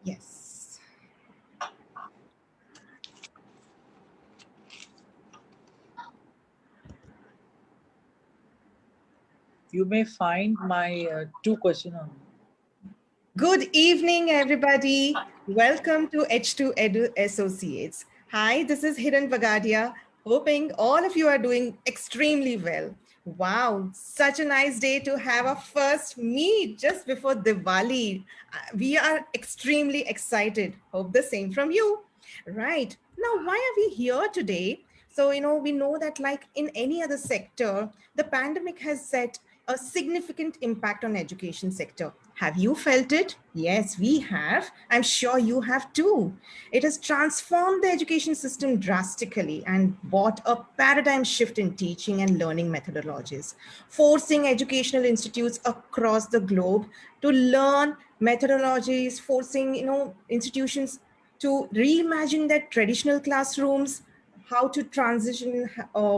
Yes. You may find my two question on. Good evening, everybody. Welcome to H2 Edu Associates. Hi, this is Hiran Bagadia. Hoping all of you are doing extremely well. Wow, such a nice day to have our first meet just before Diwali. We are extremely excited. Hope the same from you. Right. Now, why are we here today? So, we know that, like in any other sector, the pandemic has set a significant impact on education sector. Have you felt it? Yes, we have. I'm sure you have too. It has transformed the education system drastically and brought a paradigm shift in teaching and learning methodologies, forcing educational institutes across the globe to learn methodologies, forcing institutions to reimagine their traditional classrooms, how to transition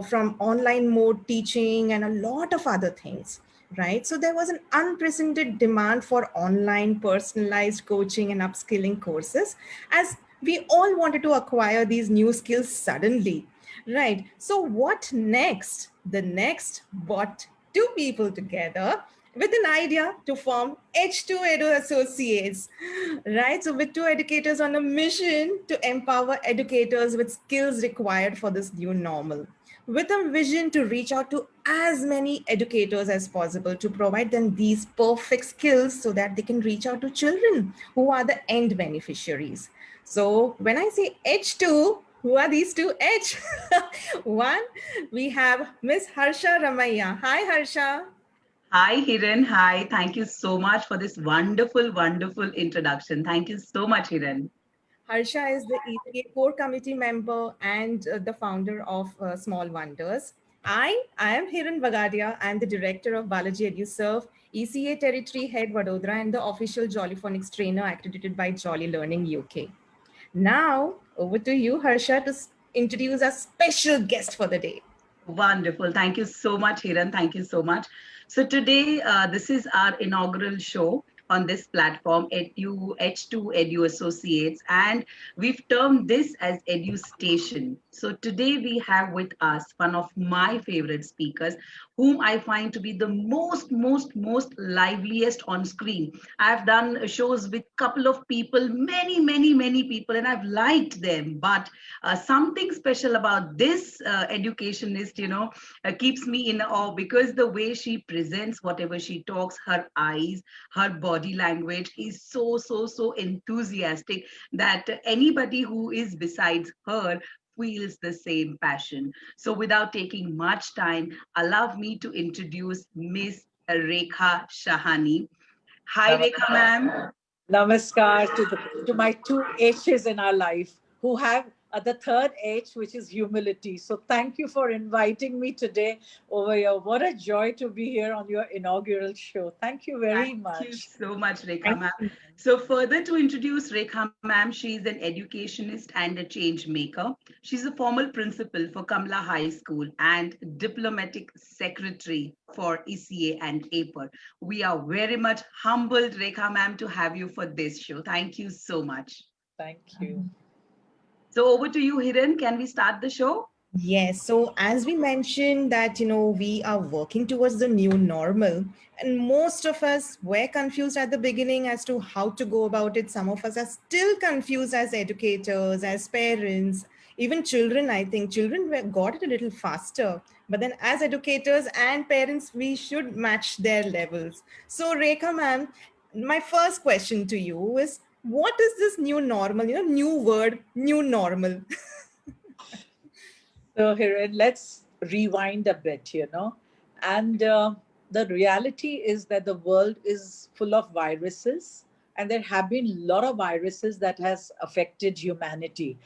from online mode teaching, and a lot of other things, right? So there was an unprecedented demand for online personalized coaching and upskilling courses, as we all wanted to acquire these new skills suddenly, right? So what next? The next brought two people together with an idea to form H2 Edu Associates, right? So, with two educators on a mission to empower educators with skills required for this new normal, with a vision to reach out to as many educators as possible to provide them these perfect skills so that they can reach out to children who are the end beneficiaries. So, when I say H2, who are these two H? One, we have Miss Harsha Ramaiya. Hi, Harsha. Hi, Hiran. Hi. Thank you so much for this wonderful, wonderful introduction. Thank you so much, Hiran. Harsha is the ECA core committee member and the founder of Small Wonders. I am Hiran Bagadia. I'm the director of Balaji EduServe, ECA Territory Head Vadodara, and the official Jollyphonics trainer accredited by Jolly Learning UK. Now, over to you, Harsha, to introduce our special guest for the day. Wonderful. Thank you so much, Hiran. Thank you so much. So today, this is our inaugural show on this platform, H2 Edu Associates, and we've termed this as Edu Station. So today we have with us one of my favorite speakers, whom I find to be the most liveliest on screen. I've done shows with couple of people, many people, and I've liked them. But something special about this educationist, keeps me in awe because the way she presents whatever she talks, her eyes, her body language is so enthusiastic that anybody who is besides her feels the same passion. So without taking much time, allow me to introduce Miss Rekha Shahani. Hi, Rekha ma'am. Namaskar to my two H's in our life who have the third H, which is humility. So thank you for inviting me today over here. What a joy to be here on your inaugural show. Thank you very Thank you much. so much, Rekha Thank ma'am. you. So, further to introduce Rekha ma'am, she is an educationist and a change maker. She's a former principal for Kamla High School and diplomatic secretary for ECA and APER. We are very much humbled, Rekha ma'am, to have you for this show. Thank you so much. Thank you. So, over to you, Hiran. Can we start the show? Yes. So as we mentioned that, we are working towards the new normal, and most of us were confused at the beginning as to how to go about it. Some of us are still confused as educators, as parents, even children. I think children got it a little faster, but then as educators and parents, we should match their levels. So Rekha ma'am, my first question to you is, what is this new normal? New word, new normal. So, Hiren, let's rewind a bit, And the reality is that the world is full of viruses, and there have been a lot of viruses that has affected humanity.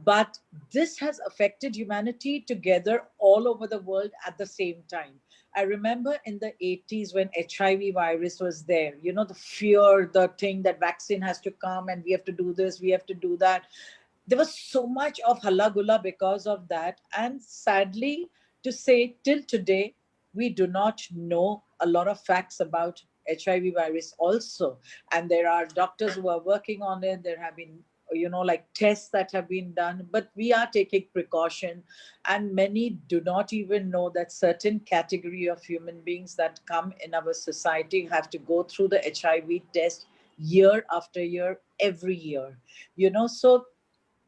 But this has affected humanity together all over the world at the same time. I remember in the 80s when HIV virus was there, the fear, the thing that vaccine has to come and we have to do this, we have to do that. There was so much of halagulla because of that. And sadly to say, till today, we do not know a lot of facts about HIV virus also, and there are doctors who are working on it. There have been, like tests that have been done, but we are taking precaution, and many do not even know that certain category of human beings that come in our society have to go through the HIV test year after year, every year. So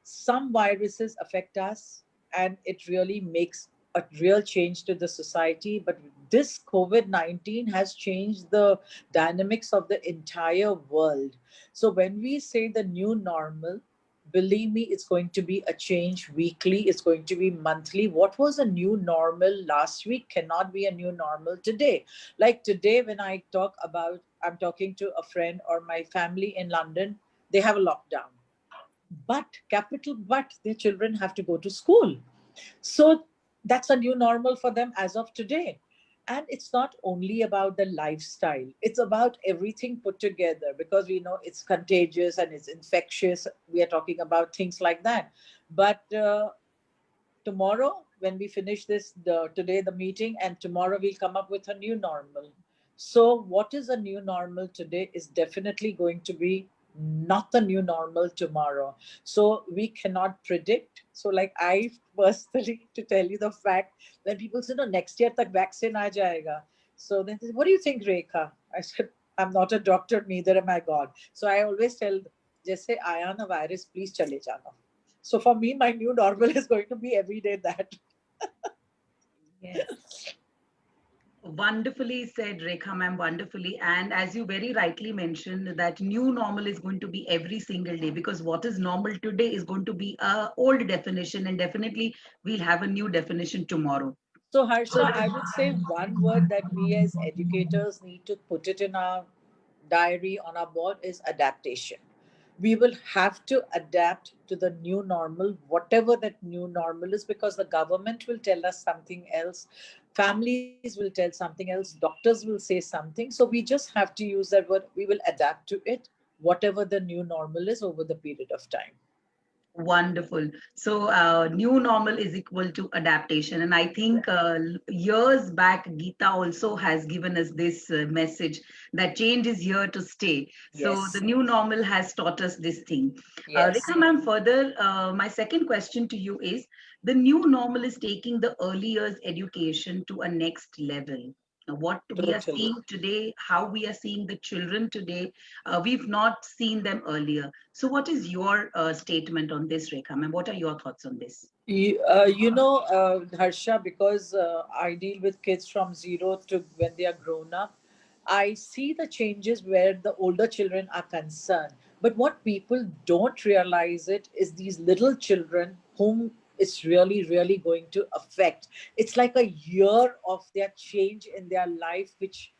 some viruses affect us, and it really makes a real change to the society. But this COVID-19 has changed the dynamics of the entire world. So when we say the new normal, believe me, it's going to be a change weekly, it's going to be monthly. What was a new normal last week cannot be a new normal today. Like today, when I'm talking to a friend or my family in London, they have a lockdown, but capital but their children have to go to school. So that's a new normal for them as of today. And it's not only about the lifestyle, it's about everything put together, because we know it's contagious and it's infectious. We are talking about things like that. But tomorrow, when we finish today the meeting, and tomorrow we'll come up with a new normal. So what is a new normal today is definitely going to be not the new normal tomorrow. So we cannot predict. So like I personally, to tell you the fact, when people say no, next year tak vaccine aa jayega, so then they say, what do you think, Rekha? I said, I'm not a doctor, neither am I God. So I always tell, jaise aaya na virus, please chale jana. So for me, my new normal is going to be every day that. Yes. Wonderfully said, Rekha ma'am, wonderfully. And as you very rightly mentioned, that new normal is going to be every single day, because what is normal today is going to be a old definition, and definitely we'll have a new definition tomorrow. So, Harsha, I would say one word that we as educators need to put it in our diary, on our board, is adaptation. We will have to adapt to the new normal, whatever that new normal is, because the government will tell us something else, families will tell something else, doctors will say something. So, we just have to use that word. We will adapt to it, whatever the new normal is over the period of time. Wonderful. So, new normal is equal to adaptation. And I think years back, Geeta also has given us this message that change is here to stay. So, the Yes. new normal has taught us this thing. Yes. Rekha ma'am, further, my second question to you is, the new normal is taking the early years education to a next level. What we are Totally. seeing today, how we are seeing the children today, we've not seen them earlier. So, what is your statement on this, Rekha? And what are your thoughts on this? Harsha, because I deal with kids from zero to when they are grown up, I see the changes where the older children are concerned. But what people don't realize it is these little children whom it's really, really going to affect. It's like a year of their change in their life, which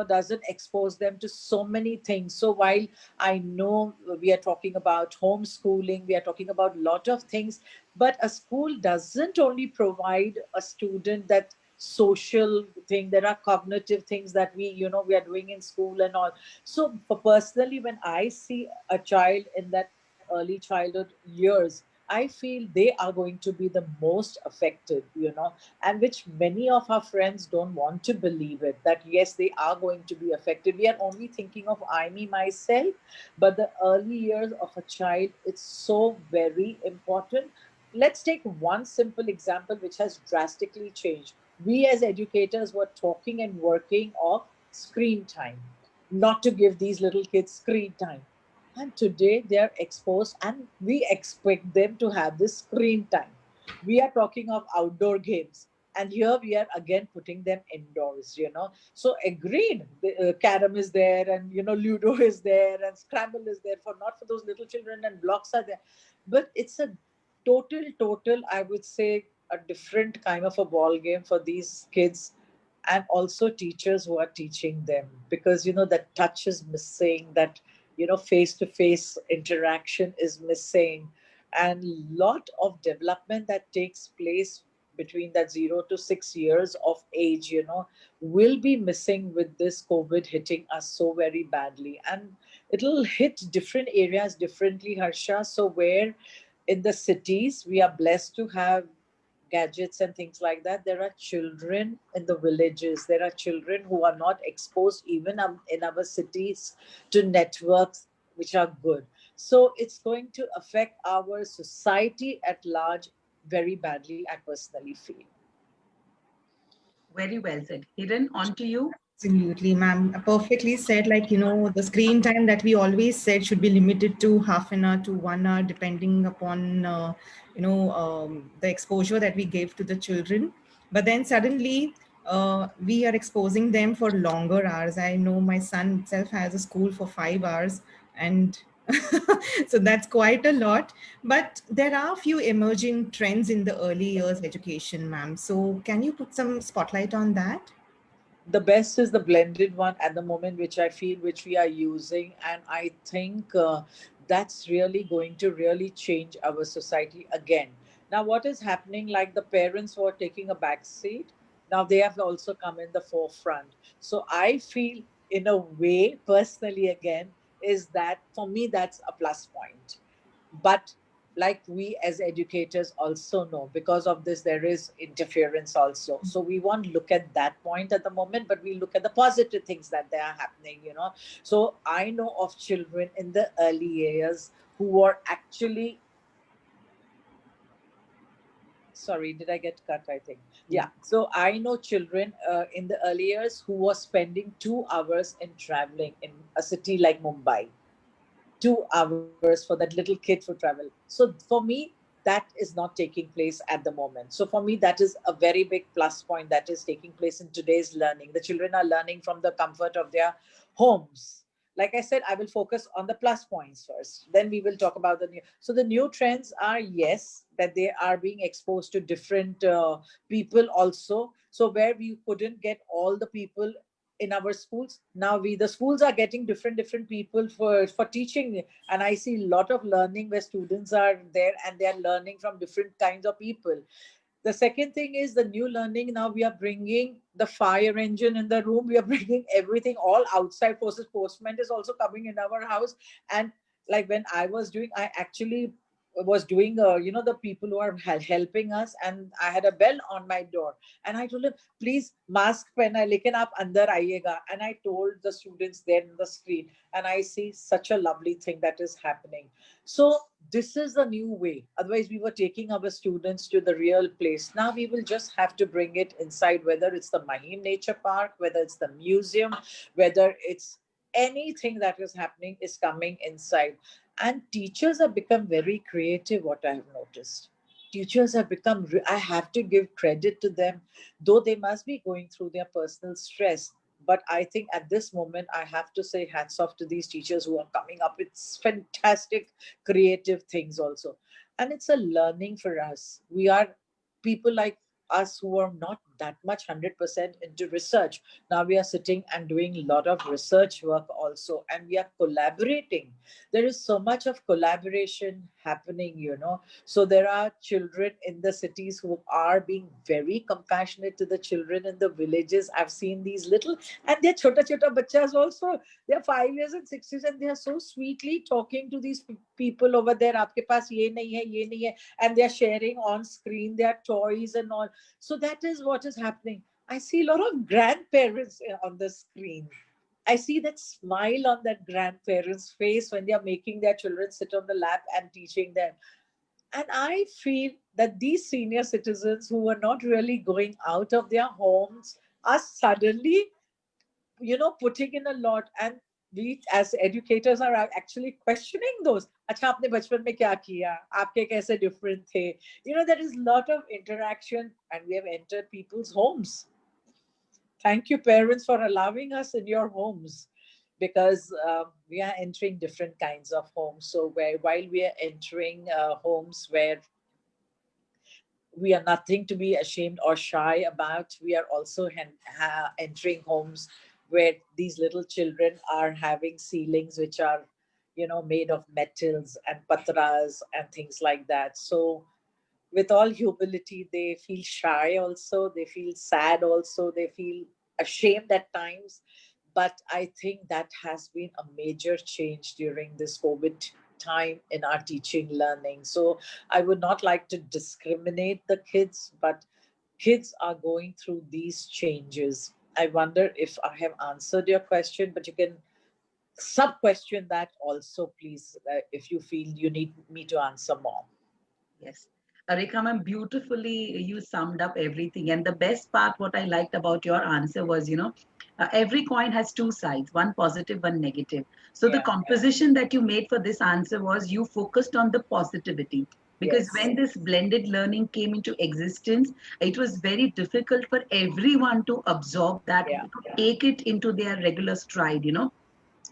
doesn't expose them to so many things. So while I know we are talking about homeschooling, we are talking about a lot of things, but a school doesn't only provide a student that social thing. There are cognitive things that we are doing in school and all. So for personally, when I see a child in that early childhood years, I feel they are going to be the most affected, and which many of our friends don't want to believe it, that yes, they are going to be affected. We are only thinking of I, me, myself, but the early years of a child, it's so very important. Let's take one simple example which has drastically changed. We as educators were talking and working of screen time, not to give these little kids screen time. And today they are exposed, and we expect them to have this screen time. We are talking of outdoor games, and here we are again putting them indoors. So agreed, the carom is there, and ludo is there, and scramble is there, for not for those little children, and blocks are there. But it's a total, I would say, a different kind of a ball game for these kids, and also teachers who are teaching them, because that touch is missing, that face to face interaction is missing, and lot of development that takes place between that 0 to 6 years of age will be missing with this COVID hitting us so very badly. And it'll hit different areas differently, Harsha. So where in the cities we are blessed to have gadgets and things like that, there are children in the villages, there are children who are not exposed even in our cities to networks which are good. So it's going to affect our society at large very badly, I personally feel. Very well said. Hiran, on to you. Absolutely, ma'am. Perfectly said. Like, the screen time that we always said should be limited to half an hour to 1 hour, depending upon, the exposure that we gave to the children. But then suddenly, we are exposing them for longer hours. I know my son itself has a school for 5 hours, and so that's quite a lot. But there are a few emerging trends in the early years education, ma'am. So, can you put some spotlight on that? The best is the blended one at the moment, which I feel which we are using, and I think that's really going to really change our society again. Now what is happening, like the parents who are taking a back seat, now they have also come in the forefront. So I feel in a way personally again is that for me that's a plus point. But like we as educators also know, because of this there is interference also, so we won't look at that point at the moment, but we look at the positive things that they are happening. So I know of children in the early years who were actually, sorry, did I get cut? I think, yeah. So I know children in the early years who were spending 2 hours in traveling in a city like Mumbai, 2 hours for that little kid to travel. So for me, that is not taking place at the moment. So for me, that is a very big plus point that is taking place in today's learning. The children are learning from the comfort of their homes. Like I said, I will focus on the plus points first. Then we will talk about the new. So the new trends are, yes, that they are being exposed to different people also. So where we couldn't get all the people in our schools, now we the schools are getting different people for teaching, and I see a lot of learning where students are there and they are learning from different kinds of people. The second thing is the new learning. Now we are bringing the fire engine in the room, we are bringing everything, all outside forces, postman is also coming in our house. And like when I was doing, I actually was doing the people who are helping us, and I had a bell on my door, and I told him, please mask pehna hai, lekin aap andar aiyega. And I told the students there in the screen, and I see such a lovely thing that is happening. So this is the new way. Otherwise we were taking our students to the real place. Now we will just have to bring it inside, whether it's the Mahim Nature Park, whether it's the museum, whether it's anything that is happening is coming inside. And teachers have become very creative, what I have noticed. Teachers have become, I have to give credit to them, though they must be going through their personal stress. But I think at this moment, I have to say hats off to these teachers who are coming up with fantastic, creative things also. And it's a learning for us. We are people like us who are not that much 100% into research. Now we are sitting and doing a lot of research work also, and we are collaborating. There is so much of collaboration happening. So there are children in the cities who are being very compassionate to the children in the villages. I've seen these little, and they're chota bachas also. They're 5 years and 6 years, and they are so sweetly talking to these people over there. Aapke paas ye nahi hai, and they are sharing on screen their toys and all. So that is what is happening. I see a lot of grandparents on the screen. I see that smile on that grandparents' face when they are making their children sit on the lap and teaching them. And I feel that these senior citizens who were not really going out of their homes are suddenly, putting in a lot. And we as educators are actually questioning those. अच्छा आपने बचपन में क्या किया? आपके कैसे different थे? There is a lot of interaction, and we have entered people's homes. Thank you, parents, for allowing us in your homes, because we are entering different kinds of homes. So while we are entering homes where we are nothing to be ashamed or shy about, we are also entering homes where these little children are having ceilings which are, made of metals and patras and things like that. So with all humility, they feel shy also, they feel sad also, they feel ashamed at times. But I think that has been a major change during this COVID. time in our teaching learning. So I would not like to discriminate the kids, but kids are going through these changes. I wonder if I have answered your question, but you can sub question that also, please, if you feel you need me to answer more. Yes. Rekha ma'am, beautifully you summed up everything. And the best part, what I liked about your answer was, every coin has two sides, one positive, one negative. So the Yeah. composition that you made for this answer was you focused on the positivity. Because Yes. when this blended learning came into existence, it was very difficult for everyone to absorb that, Yeah. to take it into their regular stride.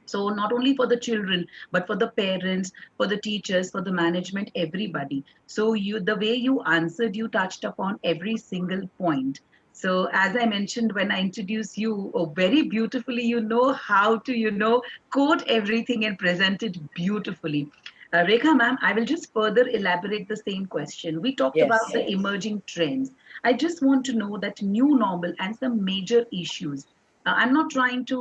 So not only for the children, but for the parents, for the teachers, for the management, everybody. So the way you answered, you touched upon every single point. So as I mentioned when I introduced you, oh, very beautifully, you know how to, quote everything and present it beautifully. Rekha ma'am, I will just further elaborate the same question. We talked about Yes. the emerging trends. I just want to know that new normal and some major issues. I'm not trying to,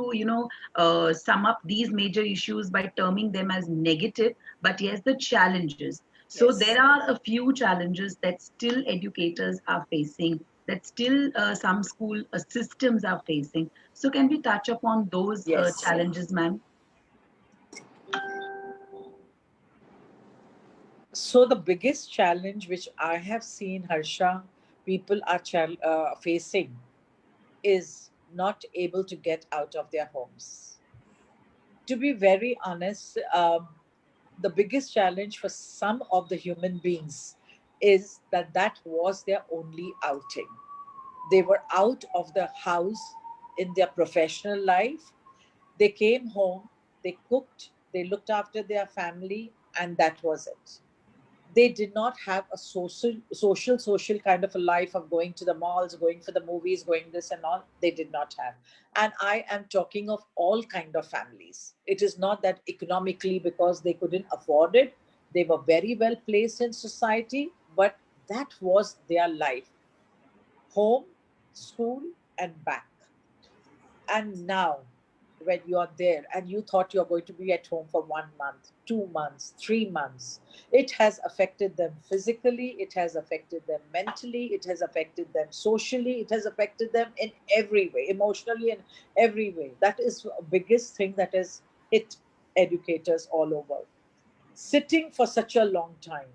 sum up these major issues by terming them as negative, but yes, the challenges. So there Yes. are a few challenges that still educators are facing, that still some school systems are facing. So can we touch upon those Yes. challenges, ma'am? So the biggest challenge which I have seen, Harsha, people are facing is not able to get out of their homes. To be very honest, the biggest challenge for some of the human beings is that that was their only outing. They were out of the house in their professional life. They came home, they cooked, they looked after their family, and that was it. They did not have a social kind of a life of going to the malls, going for the movies, going this and all. They did not have. And I am talking of all kind of families. It is not that economically because they couldn't afford it. They were very well placed in society, but that was their life: home, school, and back. And now, when you're there and you thought you're going to be at home for 1 month, 2 months, 3 months, it has affected them physically, it has affected them mentally, it has affected them socially, it has affected them in every way, emotionally, in every way. That is the biggest thing that has hit educators all over. Sitting for such a long time,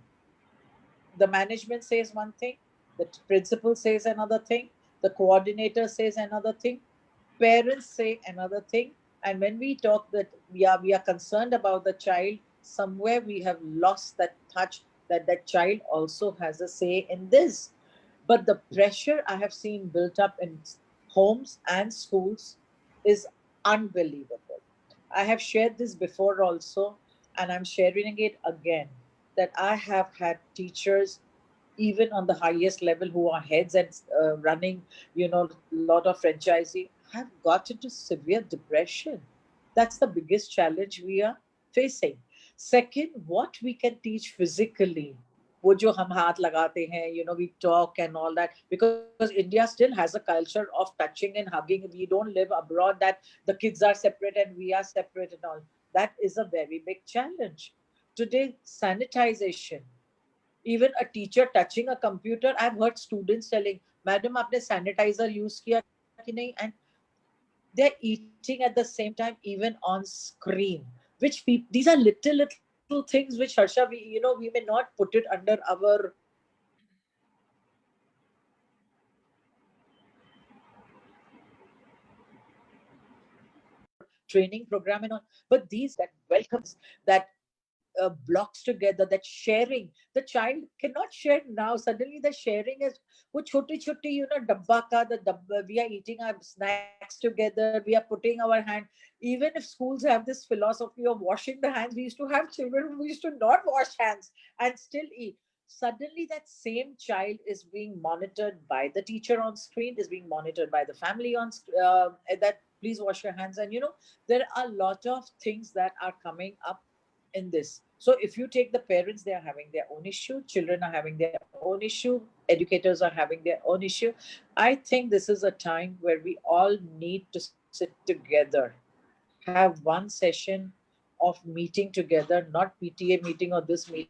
the management says one thing, the principal says another thing, the coordinator says another thing, parents say another thing. And when we talk that we are concerned about the child, somewhere we have lost that touch that that child also has a say in this. But the pressure I have seen built up in homes and schools is unbelievable. I have shared this before also, and I'm sharing it again, that I have had teachers even on the highest level who are heads and running, a lot of franchisee, have got into severe depression. That's the biggest challenge we are facing. Second, what we can teach physically, वो जो हम हाथ लगाते हैं, we talk and all that, because India still has a culture of touching and hugging. We don't live abroad that the kids are separate and we are separate and all. That is a very big challenge. Today, sanitization, even a teacher touching a computer, I've heard students telling, madam aapne sanitizer use kiya ki nahi? And they're eating at the same time even on screen, which these are little things which, Harsha, we may not put it under our training program and all. But these that welcomes, that blocks together, that sharing. The child cannot share now. Suddenly the sharing is wo choti choti, dabba ka, we are eating our snacks together, we are putting our hand. Even if schools have this philosophy of washing the hands, we used to have children who used to not wash hands and still eat. Suddenly that same child is being monitored by the teacher on screen, is being monitored by the family on that please wash your hands. And there are a lot of things that are coming up in this. So if you take the parents, they are having their own issue, children are having their own issue, educators are having their own issue. I think this is a time where we all need to sit together, have one session, of meeting together, not PTA meeting or this meeting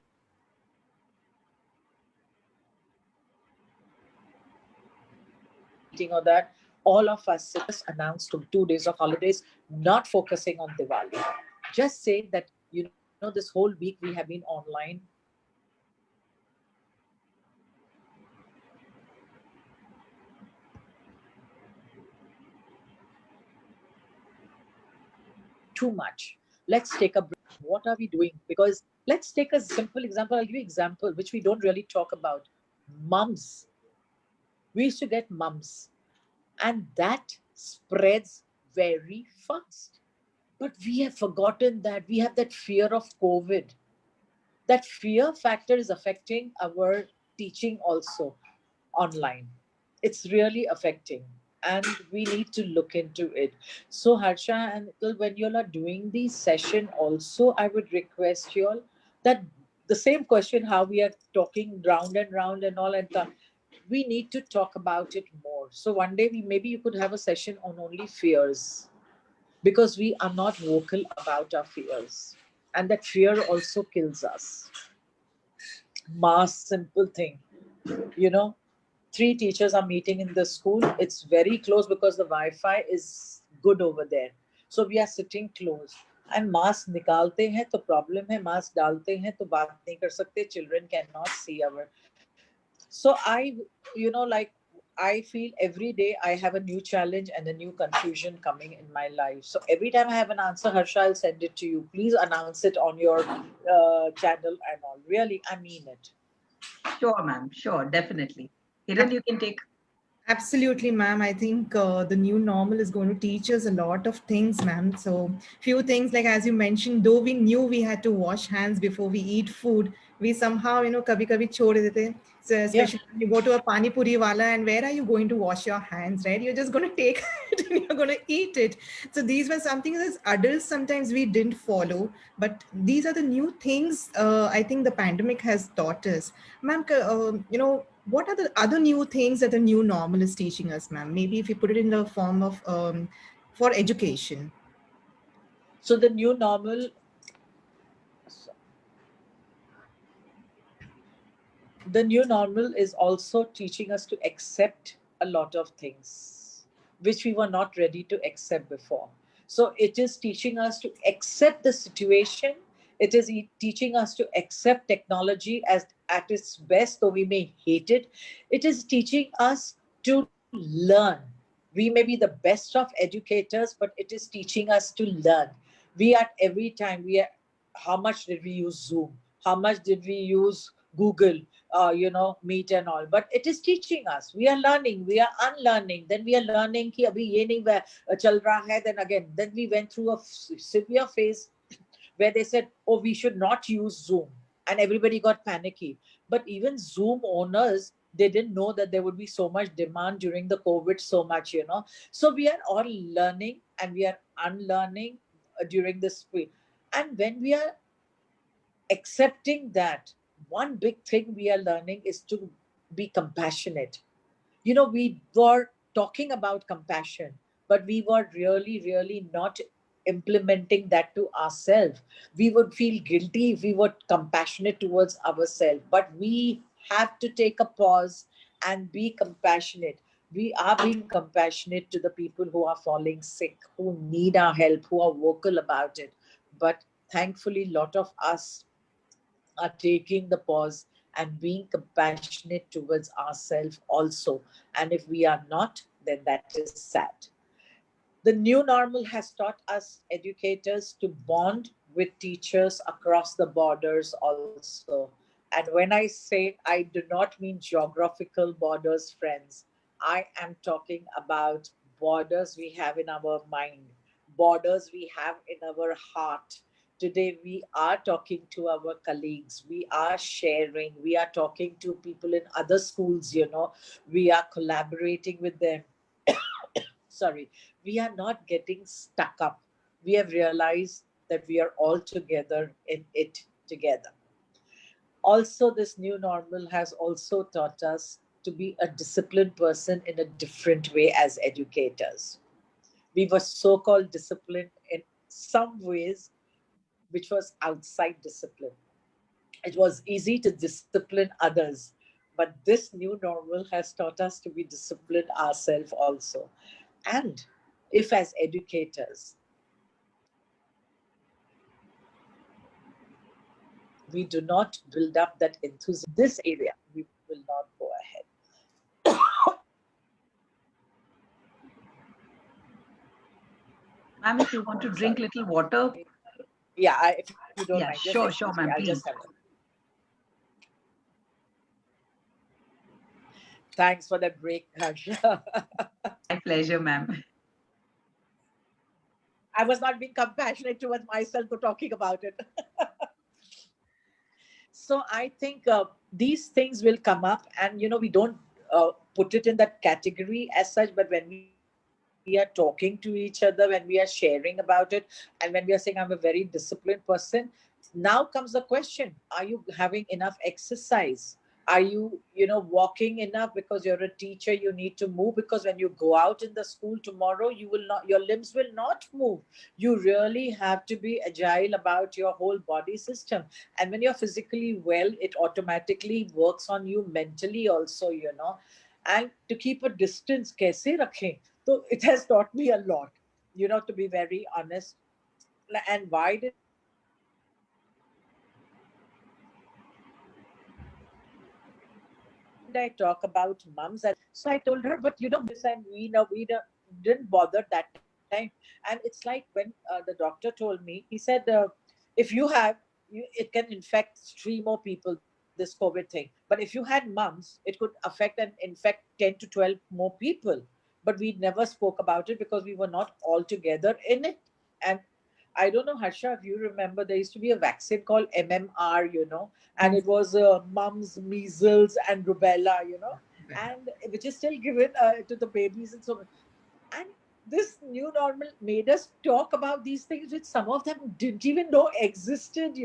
or that. All of us sitting together, not focusing on Diwali, not focusing on Christmas. We have just announced 2 days of holidays, not focusing on Diwali. Just say that, this whole week we have been online. Too much. Let's take a break. What are we doing? Because let's take a simple example. I'll give you an example which we don't really talk about. Mums. We used to get mums, and that spreads very fast. But we have forgotten that we have that fear of COVID. That fear factor is affecting our teaching also online. It's really affecting, and we need to look into it. So Harsha and Nikhil, when you all are doing the session also, I would request you all that the same question how we are talking round and round and all, and we need to talk about it more. So one day we maybe you could have a session on only fears, because we are not vocal about our fears, and that fear also kills us. Mass, simple thing, you know, three teachers are meeting in the school. It's very close because the Wi-Fi is good over there. So we are sitting close. And mask निकालते हैं तो problem है, mask डालते हैं तो बात नहीं कर सकते. Children cannot see our. So like I feel every day I have a new challenge and a new confusion coming in my life. So every time I have an answer, Harsha, I'll send it to you. Please announce it on your channel and all. Really, I mean it. Sure, ma'am. Sure, definitely. Hiran, you can take. Absolutely, ma'am. I think the new normal is going to teach us a lot of things, ma'am. So, few things like as you mentioned, though we knew we had to wash hands before we eat food, we somehow, kabhi kabhi chhod dete. So, Yeah. especially when you go to a pani puri wala, and where are you going to wash your hands, right? You're just going to take it and you're going to eat it. So, these were something as adults sometimes we didn't follow, but these are the new things I think the pandemic has taught us, ma'am. What are the other new things that the new normal is teaching us, ma'am? Maybe if you put it in the form of for education. So the new normal, the new normal is also teaching us to accept a lot of things which we were not ready to accept before. So it is teaching us to accept the situation. It is teaching us to accept technology as at its best, though we may hate it. It is teaching us to learn. We may be the best of educators, but it is teaching us to learn. We at every time we are, how much did we use Zoom? How much did we use Google? Meet and all. But it is teaching us. We are learning. We are unlearning. Then we are learning कि अभी ये नहीं चल रहा है. Then again, then we went through a severe phase where they said, oh, we should not use Zoom. And everybody got panicky. But even Zoom owners, they didn't know that there would be so much demand during the COVID, so much. So we are all learning and we are unlearning during this week. And when we are accepting that, one big thing we are learning is to be compassionate. We were talking about compassion, but we were really, really not implementing that to ourselves. We would feel guilty if we were compassionate towards ourselves, but we have to take a pause and be compassionate. We are being compassionate to the people who are falling sick, who need our help, who are vocal about it. But thankfully, a lot of us are taking the pause and being compassionate towards ourselves also. And if we are not, then that is sad. The new normal has taught us educators to bond with teachers across the borders also. And when I say, I do not mean geographical borders, friends. I am talking about borders we have in our mind, borders we have in our heart. Today, we are talking to our colleagues, we are sharing, we are talking to people in other schools, we are collaborating with them. Sorry, we are not getting stuck up. We have realized that we are all together in it together. Also, this new normal has also taught us to be a disciplined person in a different way as educators. We were so called disciplined in some ways, which was outside discipline. It was easy to discipline others, but this new normal has taught us to be disciplined ourselves also. And if, as educators, we do not build up that enthusiasm in this area, we will not go ahead. Ma'am, if you want to drink little Sorry. water, Yeah, if you don't yeah, mind, just sure, sure, excuse me. ma'am, I'll please. just have a. Thanks for that break, Harsha. My pleasure, ma'am. I was not being compassionate towards myself for talking about it. So I think these things will come up, and we don't put it in that category as such, but when we are talking to each other, when we are sharing about it, and when we are saying I'm a very disciplined person, now comes the question: are you having enough exercise? Are you walking enough? Because you're a teacher, you need to move, because when you go out in the school tomorrow, you will not, your limbs will not move. You really have to be agile about your whole body system. And when you're physically well, it automatically works on you mentally also. And to keep a distance, kaise rakhein? So it has taught me a lot, to be very honest. And why did I talk about mums as educators? Because educators are also disciplined. So I told her, but we know this, and we didn't bother that time. And it's like when the doctor told me, he said, if you have, it can infect 3 more people, this COVID thing. But if you had mums, it could affect and infect 10 to 12 more people. But we never spoke about it because we were not all together in it. And I don't know, Harsha, if you remember, there used to be a vaccine called MMR, and Yes. it was mumps, measles, and rubella, and which is still given to the babies and so on. And this new normal made us talk about these things which some of them didn't even know existed.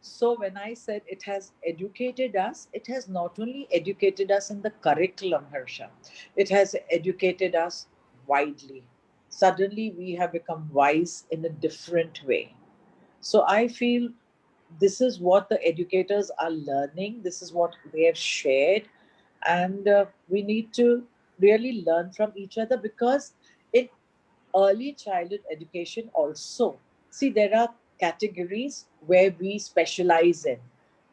So when I said it has educated us, it has not only educated us in the curriculum, Harsha, it has educated us widely. Suddenly we have become wise in a different way. So I feel this is what the educators are learning, this is what they have shared, and we need to really learn from each other, because in early childhood education also, see, there are categories where we specialize in.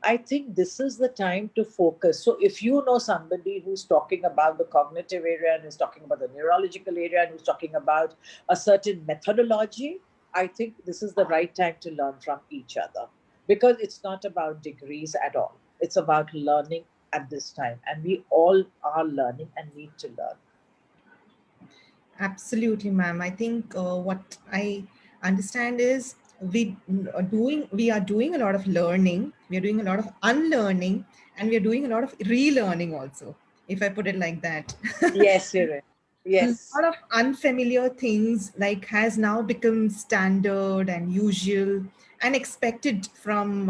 I think this is the time to focus. So if you know somebody who's talking about the cognitive area, and who's talking about the neurological area, and who's talking about a certain methodology, I think this is the right time to learn from each other, because it's not about degrees at all, it's about learning at this time, and we all are learning and need to learn. Absolutely, ma'am. I think what I understand is we are doing a lot of learning, we are doing a lot of unlearning, and we are doing a lot of relearning also, if I put it like that. Yes, you're right. A Yes. lot of unfamiliar things like has now become standard and usual and expected from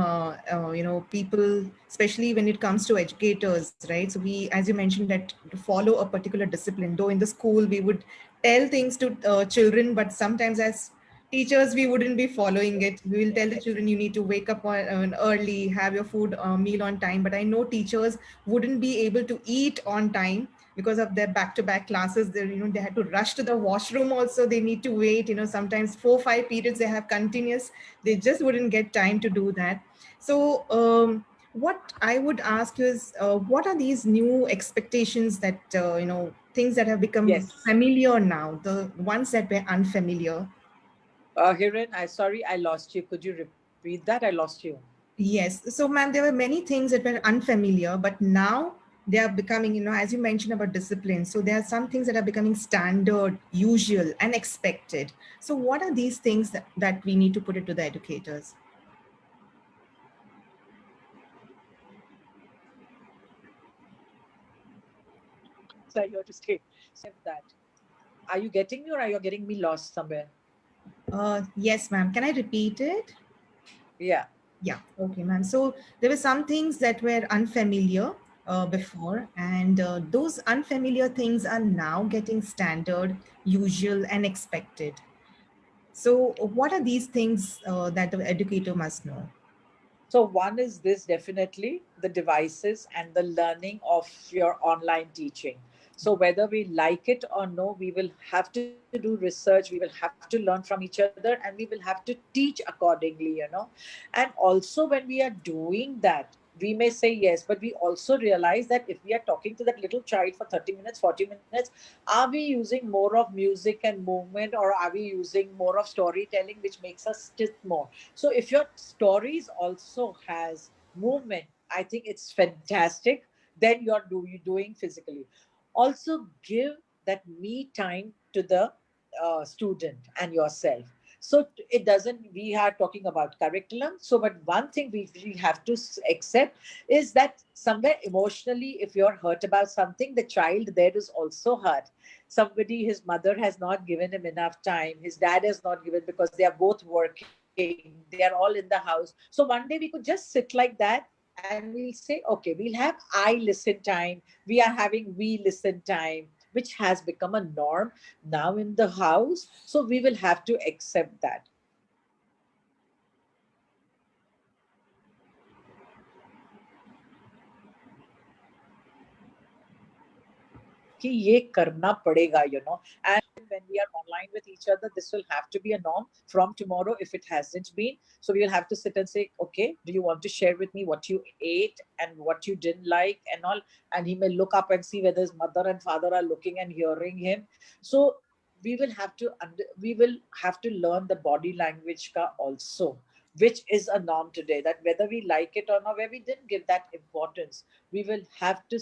people, especially when it comes to educators, right? So we, as you mentioned, that to follow a particular discipline, though in the school we would tell things to children, but sometimes as teachers we wouldn't be following it. We will tell the children you need to wake up early, have your food meal on time, but I know teachers wouldn't be able to eat on time because of their back-to-back classes. They had to rush to the washroom also, they need to wait, sometimes 4 5 periods they have continuous, they just wouldn't get time to do that. So what I would ask you is, what are these new expectations that things that have become Yes. familiar now, the ones that were unfamiliar? Hiren, I sorry I lost you. Could you repeat that? I lost you. Yes. So, ma'am, there were many things that were unfamiliar, but now they are becoming, as you mentioned about discipline. So, there are some things that are becoming standard, usual, and expected. So, what are these things that we need to put it to the educators? Are here to stay. So that. Are you getting me, or are you getting me lost somewhere? Yes, ma'am. Can I repeat it? Yeah. Yeah, okay, ma'am. So there were some things that were unfamiliar before, and those unfamiliar things are now getting standard, usual, and expected. So, what are these things that the educator must know? So one is this, definitely the devices and the learning of your online teaching. So whether we like it or no, we will have to do research, we will have to learn from each other, and we will have to teach accordingly, And also when we are doing that, we may say yes, but we also realize that if we are talking to that little child for 30 minutes, 40 minutes, are we using more of music and movement, or are we using more of storytelling, which makes us sit more? So if your stories also has movement, I think it's fantastic. Then you doing physically. Also give that me time to the student and yourself. So it doesn't. We are talking about curriculum. So, but one thing we have to accept is that somewhere emotionally, if you're hurt about something, the child there is also hurt. Somebody, his mother has not given him enough time, his dad has not given, because they are both working, they are all in the house. So one day we could just sit like that and we'll say, okay, we'll have I listen time, we are having we listen time, which has become a norm now in the house. So we will have to accept that. कि ये करना पड़ेगा, and when we are online with each other, this will have to be a norm from tomorrow if it hasn't been. So we will have to sit and say, okay, do you want to share with me what you ate and what you didn't like and all? And he may look up and see whether his mother and father are looking and hearing him. So we will have to learn the body language ka also, which is a norm today, that whether we like it or not, where we didn't give that importance, we will have to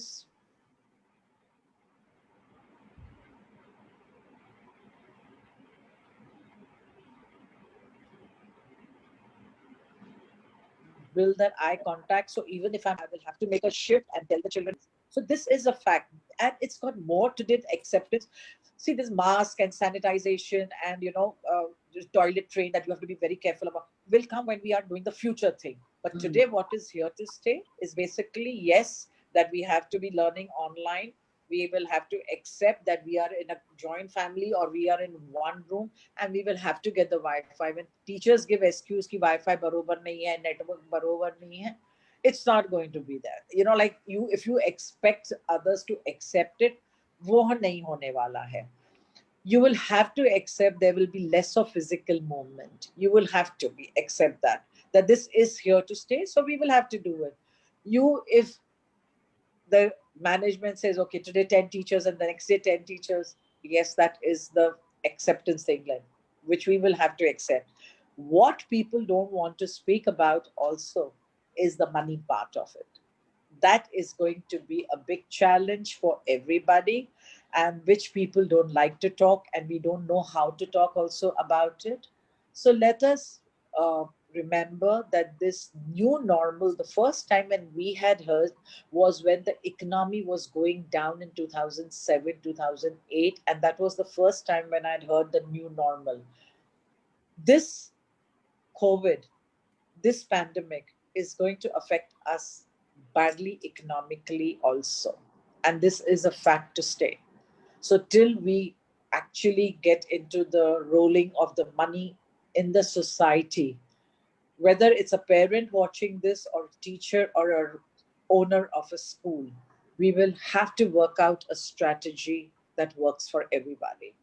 build that eye contact. So even if I'm I will have to make a shift and tell the children. So this is a fact, and it's got more to it acceptance. See, this mask and sanitization and toilet train that you have to be very careful about will come when we are doing the future thing. But Mm. today, what is here to stay is basically yes, that we have to be learning online. We will have to accept that we are in a joint family or we are in one room, and we will have to get the Wi-Fi. When teachers give excuse ki Wi-Fi barobar nahi hai, network barobar nahi hai, it's not going to be there. Like if you expect others to accept it, वो नहीं होने वाला है. You will have to accept there will be less of physical movement. You will have to be accept that this is here to stay. So we will have to do it. If the management says, okay, today 10 teachers and the next day 10 teachers, yes, that is the acceptance thing, like, which we will have to accept. What people don't want to speak about also is the money part of it. That is going to be a big challenge for everybody, and which people don't like to talk, and we don't know how to talk also about it. So let us remember that this new normal, the first time when we had heard was when the economy was going down in 2007, 2008, and that was the first time when I'd heard the new normal. This COVID, this pandemic is going to affect us badly economically also. And this is a fact to stay. So, till we actually get into the rolling of the money in the society, whether it's a parent watching this or a teacher or a owner of a school, we will have to work out a strategy that works for everybody,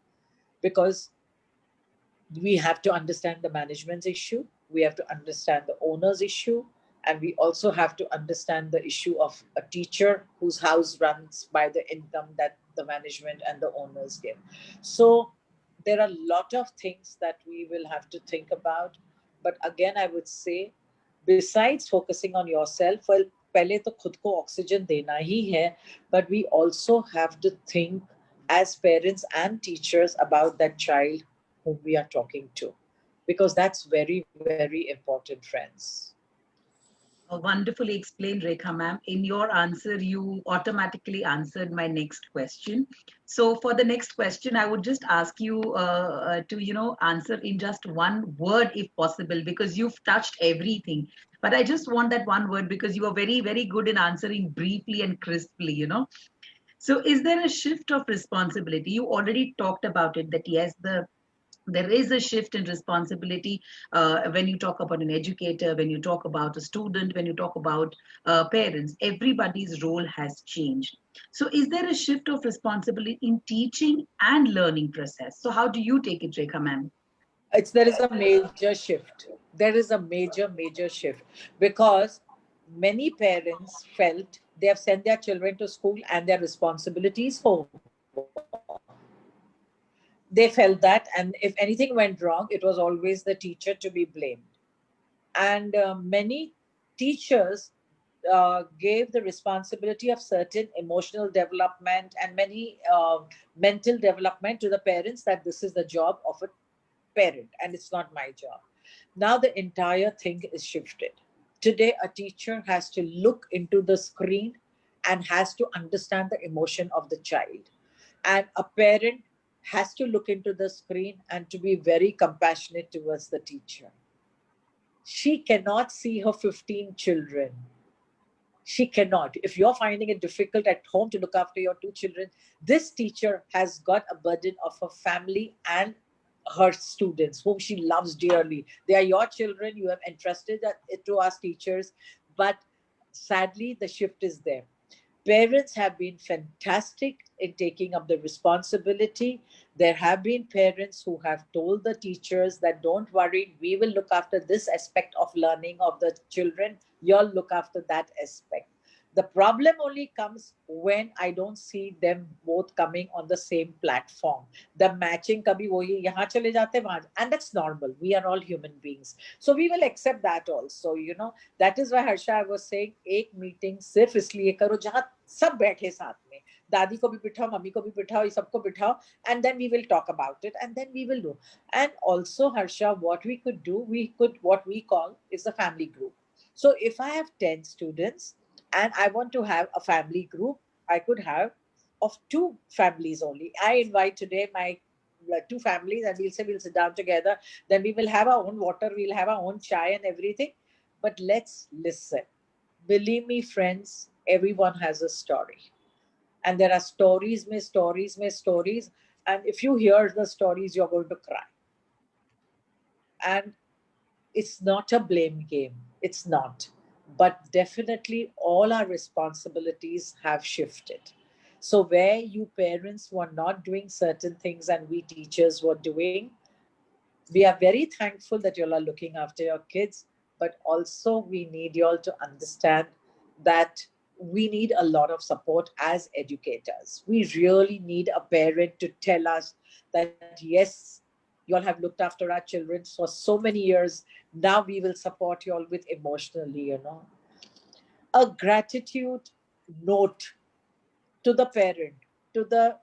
because we have to understand the management's issue, we have to understand the owner's issue, and we also have to understand the issue of a teacher whose house runs by the income that the management and the owners give. So there are a lot of things that we will have to think about. But again, I would say, besides focusing on yourself, well, पहले तो खुद को oxygen देना ही है, but we also have to think as parents and teachers about that child whom we are talking to, because that's very, very important, friends. Wonderfully explained, Rekha ma'am. In your answer, you automatically answered my next question. So for the next question, I would just ask you to, answer in just one word if possible, because you've touched everything. But I just want that one word because you are very, very good in answering briefly and crisply. So is there a shift of responsibility? You already talked about it, that yes, the There is a shift in responsibility when you talk about an educator, when you talk about a student, when you talk about parents. Everybody's role has changed. So is there a shift of responsibility in teaching and learning process? So how do you take it, Rekha ma'am? There is a major shift. There is a major shift, because many parents felt they have sent their children to school and their responsibilities over. They felt that, and if anything went wrong, it was always the teacher to be blamed. And many teachers gave the responsibility of certain emotional development and many mental development to the parents, that this is the job of a parent and it's not my job. Now the entire thing is shifted. Today a teacher has to look into the screen and has to understand the emotion of the child, and a parent has to look into the screen and to be very compassionate towards the teacher. She cannot see her 15 children. She cannot. If you're finding it difficult at home to look after your two children, this teacher has got a burden of her family and her students, whom she loves dearly. They are your children. You have entrusted it to us teachers. But sadly, the shift is there. Parents have been fantastic in taking up the responsibility. There have been parents who have told the teachers that don't worry, we will look after this aspect of learning of the children, you'll look after that aspect. The problem only comes when I don't see them both coming on the same platform. The matching kabhi wohi yahan chale jate wahan, and that's normal. We are all human beings, so we will accept that also. That is why Harsha, I was saying, एक meeting सिर्फ इसलिए करो जहां सब बैठे साथ में, दादी को भी बिठाओ, मम्मी को भी बिठाओ, ये सबको बिठाओ, and then we will talk about it, and then we will do. And also, Harsha, what we could do, what we call is a family group. So if I have 10 students and I want to have a family group, I could have of two families only. I invite today my two families, and we'll say we'll sit down together. Then we will have our own water, we'll have our own chai and everything. But let's listen. Believe me, friends, everyone has a story. And there are stories, may stories, may stories. And if you hear the stories, you're going to cry. And it's not a blame game. It's not. But definitely all our responsibilities have shifted. So where you parents were not doing certain things and we teachers were doing, we are very thankful that you all are looking after your kids, but also we need you all to understand that we need a lot of support as educators. We really need a parent to tell us that yes, you all have looked after our children for so many years. Now we will support you all with emotionally. A gratitude note to the parent, to the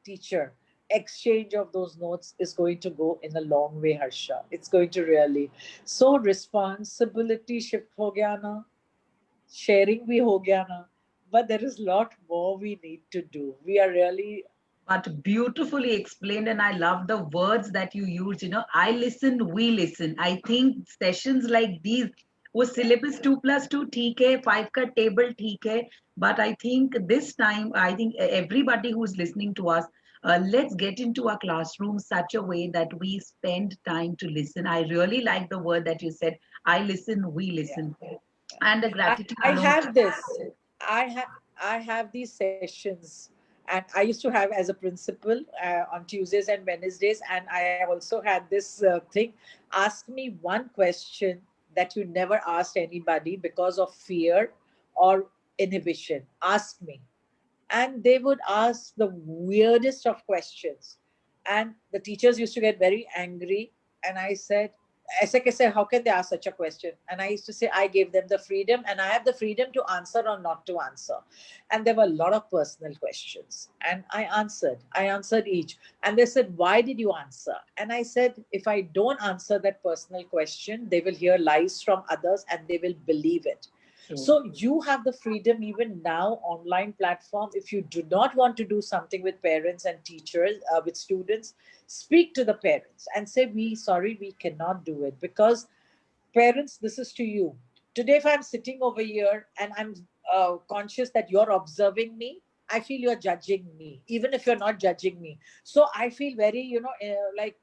teacher. Exchange of those notes is going to go in a long way, Harsha. It's going to really. So responsibility shift ho gaya na, sharing bhi ho gaya na, but there is a lot more we need to do. We are really, But beautifully explained, and I love the words that you use. I listen, we listen. I think sessions like these, वो syllabus 2+2 ठीक है, 5 का table ठीक है, but I think this time, I think everybody who's listening to us, let's get into our classroom such a way that we spend time to listen. I really like the word that you said. I listen, we yeah. listen, and the I, gratitude I note. have this. I have these sessions, and I used to have as a principal on Tuesdays and Wednesdays, and I also had this thing. Ask me one question that you never asked anybody because of fear or inhibition. Ask me, and they would ask the weirdest of questions, and the teachers used to get very angry. And I said, ऐसे कैसे, how can they ask such a question? And I used to say, I gave them the freedom, and I have the freedom to answer or not to answer. And there were a lot of personal questions, and I answered each. And they said, why did you answer? And I said, if I don't answer that personal question, they will hear lies from others and they will believe it. True. So you have the freedom even now, online platform. If you do not want to do something with parents and teachers, with students, speak to the parents and say, we sorry, we cannot do it, because parents, this is to you. Today, if I'm sitting over here and I'm conscious that you're observing me, I feel you're judging me, even if you're not judging me. So I feel very, like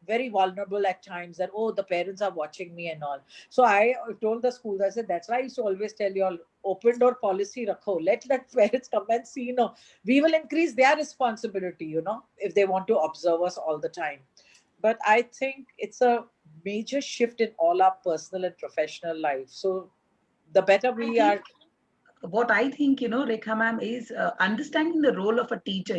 very vulnerable at times, that oh, the parents are watching me and all. So I told the schools, I said, that's why I used to always tell you all, open door policy rakho, let parents come and see, we will increase their responsibility, if they want to observe us all the time. But I think it's a major shift in all our personal and professional life. So the better I we think are. what I think, Rekha ma'am, is understanding the role of a teacher.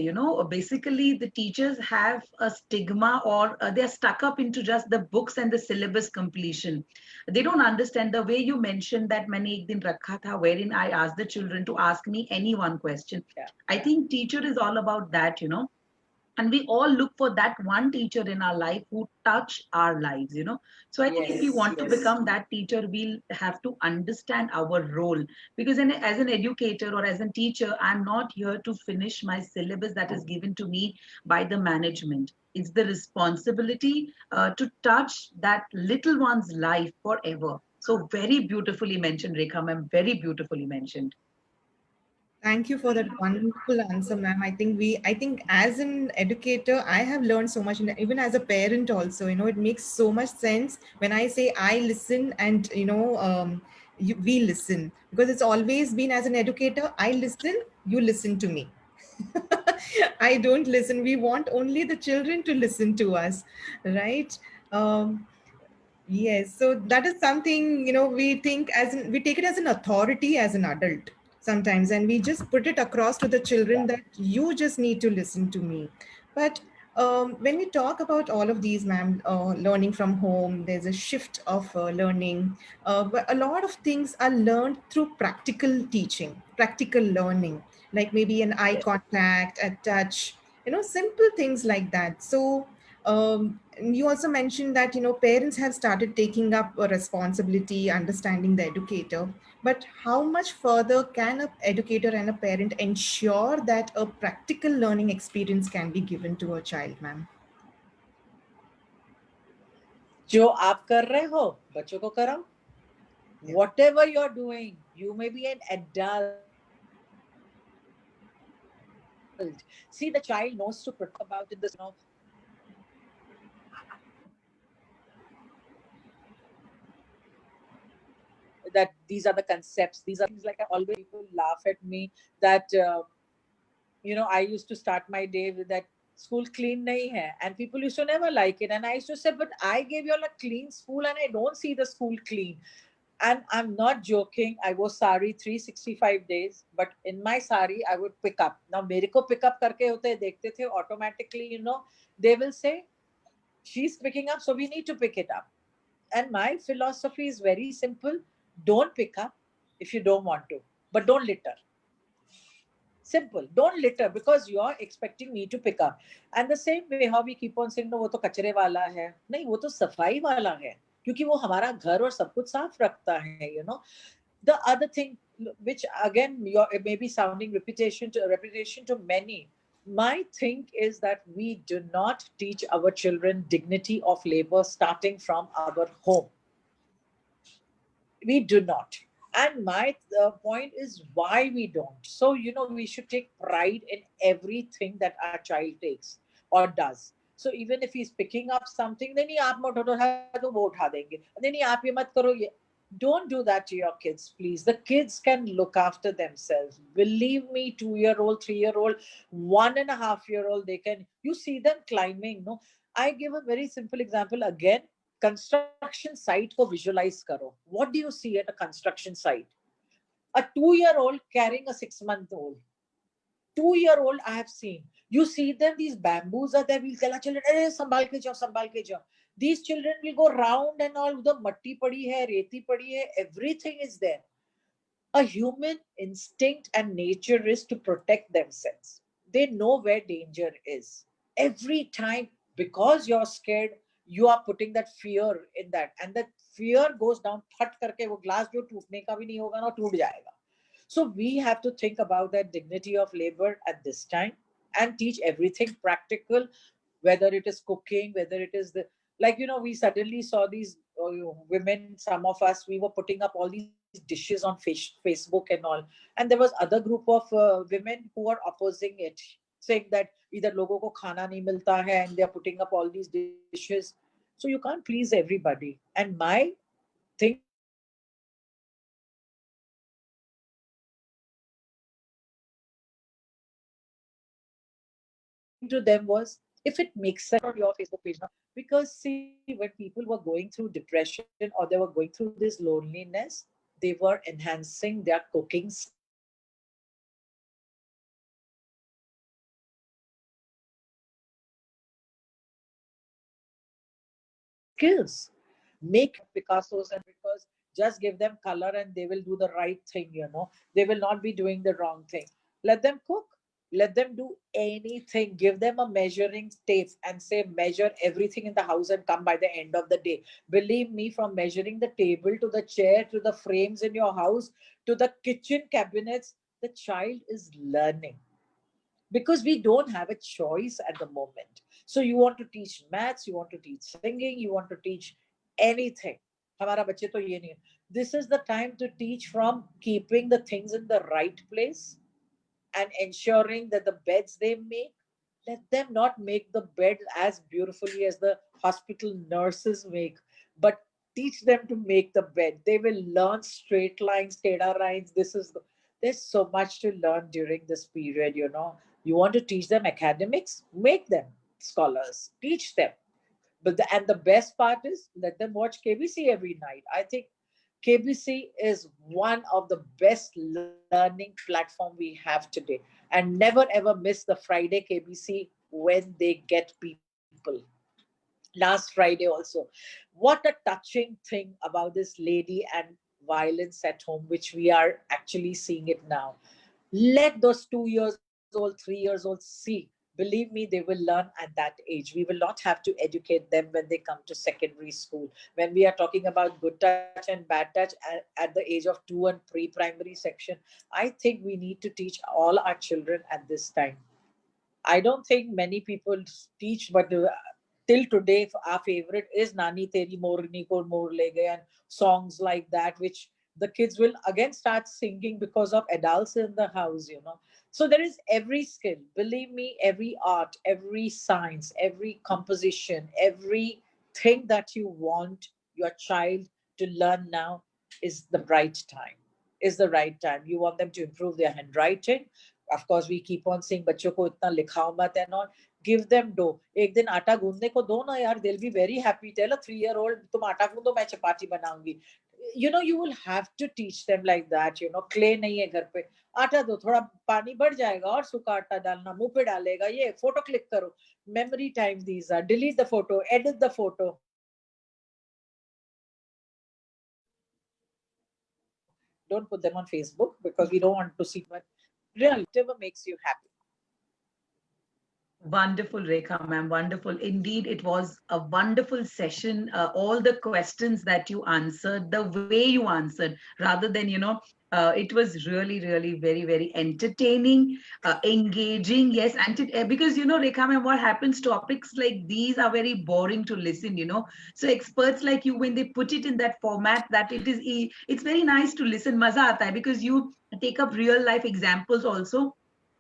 Basically, the teachers have a stigma, or they're stuck up into just the books and the syllabus completion. They don't understand the way you mentioned that मैंने एक दिन रखा था, wherein I asked the children to ask me any one question. Yeah. I think teacher is all about that. And we all look for that one teacher in our life who touch our lives. So I think if we Yes, want to yes. become that teacher, we'll have to understand our role, because as an educator or as a teacher, I'm not here to finish my syllabus that is given to me by the management. It's the responsibility to touch that little one's life forever. So very beautifully mentioned, Rekha ma'am, very beautifully mentioned. Thank you for that wonderful answer, ma'am. I think as an educator, I have learned so much, and even as a parent also, it makes so much sense when I say I listen and, we listen, because it's always been as an educator, I listen, you listen to me. I don't listen. We want only the children to listen to us, right? Um, Yes, so that is something, we think we take it as an authority as an adult sometimes, and we just put it across to the children that you just need to listen to me. But when we talk about all of these, ma'am, learning from home, there's a shift of learning. But a lot of things are learned through practical teaching, practical learning, like maybe an eye contact, a touch, simple things like that. So, and you also mentioned that parents have started taking up a responsibility, understanding the educator. But how much further can a educator and a parent ensure that a practical learning experience can be given to a child, ma'am? जो आप कर रहे हो बच्चों को कराओ. Yeah. Whatever you're doing, you may be an adult. See, the child knows to protect about in the school. That these are the concepts, these are things, like I always people laugh at me that I used to start my day with that school clean nahi hai, and people used to never like it, and I used to say, but I gave you all a clean school and I don't see the school clean. And I'm not joking, I wore sari 365 days, but in my sari I would pick up. Now मेरे को pick up करके होते देखते थे automatically, they will say she's picking up, so we need to pick it up. And my philosophy is very simple: don't pick up if you don't want to, but don't litter. Simple. Don't litter because you're expecting me to pick up. And the same way how we keep on saying, no, वो तो कचरे वाला है. नहीं, वो तो सफाई वाला है. क्योंकि वो हमारा घर और सब कुछ साफ रखता है. The other thing, which again it may be sounding repetition to many, my think is that we do not teach our children dignity of labor starting from our home. We do not. And my point is why we don't. So we should take pride in everything that our child takes or does. So even if he's picking up something, then aap mat utha do wo utha denge, then aap ye mat karo ye. Don't do that to your kids, please. The kids can look after themselves, believe me. 2-year old, 3-year old, 1.5-year old, they can, you see them climbing, no. I give a very simple example again. Construction site ko visualize karo. What do you see at a construction site? A 2-year old carrying a 6-month-old. 2-year-old I have seen. You see them, these bamboos are there. We'll tell our children, "Hey, sambhal ke jao, sambhal ke jao." These children will go round and all. The matti padi hai, reti padi hai, everything is there. A human instinct and nature is to protect themselves. They know where danger is. Every time, because you're scared, you are putting that fear in that. And that fear goes down, फट करके वो glass जो टूटने का भी नहीं होगा ना, टूट जाएगा. So we have to think about that dignity of labor at this time and teach everything practical, whether it is cooking, whether it is we suddenly saw these women, some of us, we were putting up all these dishes on Facebook and all. And there was other group of women who were opposing it, saying that इधर लोगों को खाना नहीं मिलता है and they are putting up all these dishes. So you can't please everybody. And my thing to them was, if it makes sense for your face, the way you look, if it makes sense for your face, put it on your Facebook page now. Because see, when people were going through depression or they were going through this loneliness, they were enhancing their cooking skills. They were enhancing their painting skills. They were enhancing their photography skills. They were enhancing their painting skills. Make it Picasso's, and because just give them color and they will do the right thing, they will not be doing the wrong thing. Let them cook, let them do anything. Give them a measuring tape and say, measure everything in the house and come by the end of the day. Believe me, from measuring the table to the chair to the frames in your house to the kitchen cabinets, the child is learning, because we don't have a choice at the moment. So you want to teach maths, you want to teach singing, you want to teach anything. हमारा बच्चे तो ये नहीं है. This is the time to teach, from keeping the things in the right place and ensuring that the beds they make, let them not make the bed as beautifully as the hospital nurses make, but teach them to make the bed. They will learn straight lines, teda lines. There's so much to learn during this period. You want to teach them academics, make them scholars, teach them. And the best part is, let them watch KBC every night. I think KBC is one of the best learning platform we have today. And never ever miss the Friday KBC when they get people. Last Friday also. What a touching thing about this lady and violence at home, which we are actually seeing it now. Let those 2 years old, 3 years old see. Believe me, they will learn at that age. We will not have to educate them when they come to secondary school. When we are talking about good touch and bad touch at the age of 2 and pre-primary section, I think we need to teach all our children at this time. I don't think many people teach, but till today, our favorite is Nani Teri Morni Ko Mor Le Gaye, and songs like that, which the kids will again start singing because of adults in the house. So there is every skill. Believe me, every art, every science, every composition, everything that you want your child to learn now is the right time. Is the right time. You want them to improve their handwriting. Of course, we keep on saying, बच्चों को इतना लिखाओ मत and all. Give them dough. एक दिन आटा गूंदने को दो ना यार. They'll be very happy. Tell a 3-year-old, तुम आटा गूंदो, मैं चपाती बनाऊंगी. You will have to teach them like that. Clay नहीं है घर पे. आटा दो, थोड़ा पानी बढ़ जाएगा और सूखा आटा डालना, मुंह पे डालेगा. ये फोटो क्लिक करो. Memory time these are. Delete the photo, edit the photo. Don't put them on Facebook because we don't want to see. But really, whatever makes you happy. Wonderful, Rekha, ma'am. Wonderful. Indeed, it was a wonderful session. All the questions that you answered, the way you answered, rather than, it was really, really very, very entertaining, engaging. Yes, because, Rekha, ma'am, what happens, topics like these are very boring to listen. So experts like you, when they put it in that format, that it's very nice to listen. Maza aata hai, because you take up real life examples also,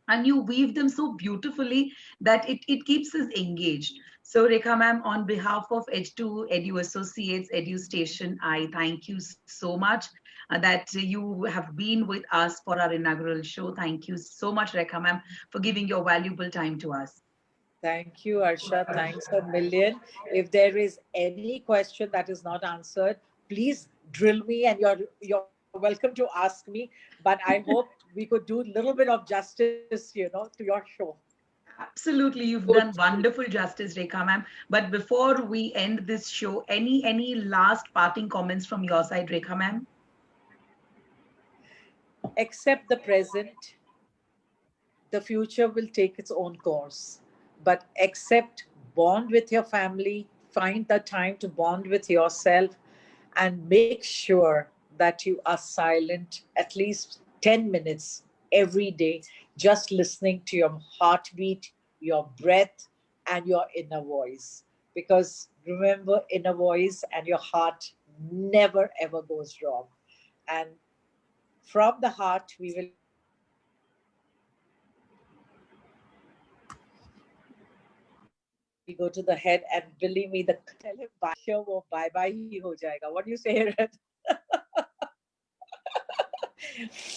and you weave them so beautifully that it keeps us engaged. So, Rekha ma'am, on behalf of H2 Edu Associates Edu Station, I thank you so much that you have been with us for our inaugural show. Thank you so much, Rekha ma'am, for giving your valuable time to us. Thank you, Arsha. Thanks a million. If there is any question that is not answered, please drill me, and you're welcome to ask me. But I hope we could do a little bit of justice, to your show. Absolutely, you've done wonderful justice, Rekha ma'am. But before we end this show, any last parting comments from your side, Rekha ma'am? Accept the present. The future will take its own course. But accept, bond with your family, find the time to bond with yourself, and make sure that you are silent at least 10 minutes every day, just listening to your heartbeat, your breath, and your inner voice. Because remember, inner voice and your heart never ever goes wrong. And from the heart, we will end this show. we go to the head, and believe me, the tell him bye show wo bye bye hi ho jayega. What do you say, Hiran?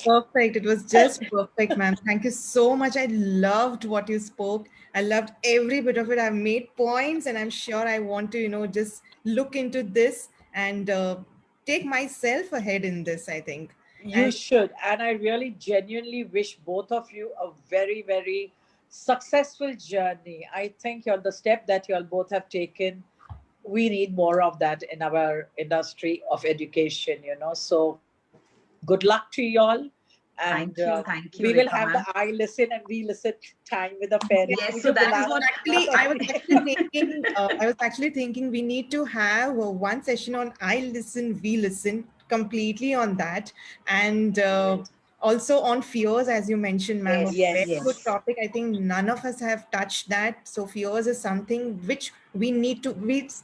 Perfect. It was just perfect, ma'am. Thank you so much. I loved what you spoke. I loved every bit of it. I've made points, and I'm sure I want to, just look into this and take myself ahead in this, I think. You And should. And I really genuinely wish both of you a very, very successful journey. I think you're the step that you all both have taken. We need more of that in our industry of education, So good luck to you all. And Thank we you, will Rekha have the ma'am. I listen and we listen time with the parents. yeah, Yes, मुझे so that is बुलाना what I was नहीं. actually thinking, we need to have one session on I listen, we listen, completely on that, and Great. also on fears, as you mentioned, ma'am. A yes, very Yes. good yes. topic. I think none of us have touched that. So fears is something which we need to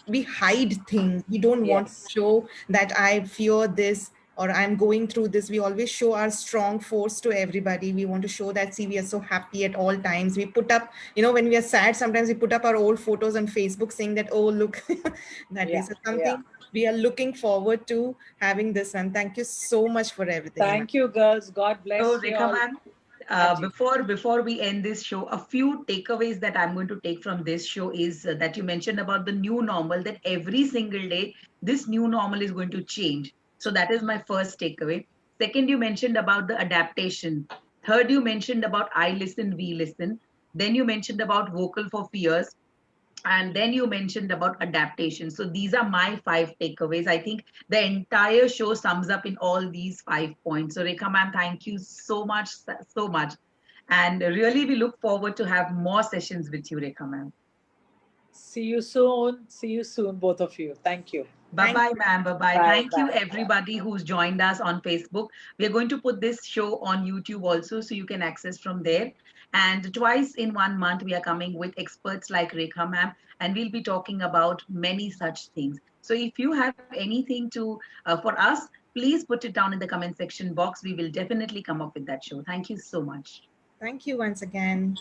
we hide things. We don't want to Yes. show that I fear this or I'm going through this. We always show our strong force to everybody. We want to show that, see, we are so happy at all times. We put up, when we are sad, sometimes we put up our old photos on Facebook saying that, oh, look, that way. Yeah. So Yeah. something we are looking forward to having this one. Thank you so much for everything, ma'am. Thank you, girls. God So, bless you Rekha all. ma'am, Anji. before we end this show, a few takeaways that I'm going to take from this show is that you mentioned about the new normal, that every single day this new normal is going to change. So that is my first takeaway. Second, you mentioned about the adaptation. Third, you mentioned about I listen, we listen. Then you mentioned about vocal for fears, and then you mentioned about adaptation. So these are my five takeaways. I think the entire show sums up in all these 5 points. So Rekha ma'am, thank you so much, so much. And really we look forward to have more sessions with you, Rekha ma'am. See you soon. See you soon, both of you. Thank you. Bye Thank bye, you. ma'am. Bye bye. Bye Thank you, bye. Bye. everybody who's joined us on Facebook. We are going to put this show on YouTube also, so you can access from there. And twice in 1 month, we are coming with experts like Rekha ma'am, and we'll be talking about many such things. So if you have anything to for us, please put it down in the comment section box. We will definitely come up with that show. Thank you so much. Thank you once again.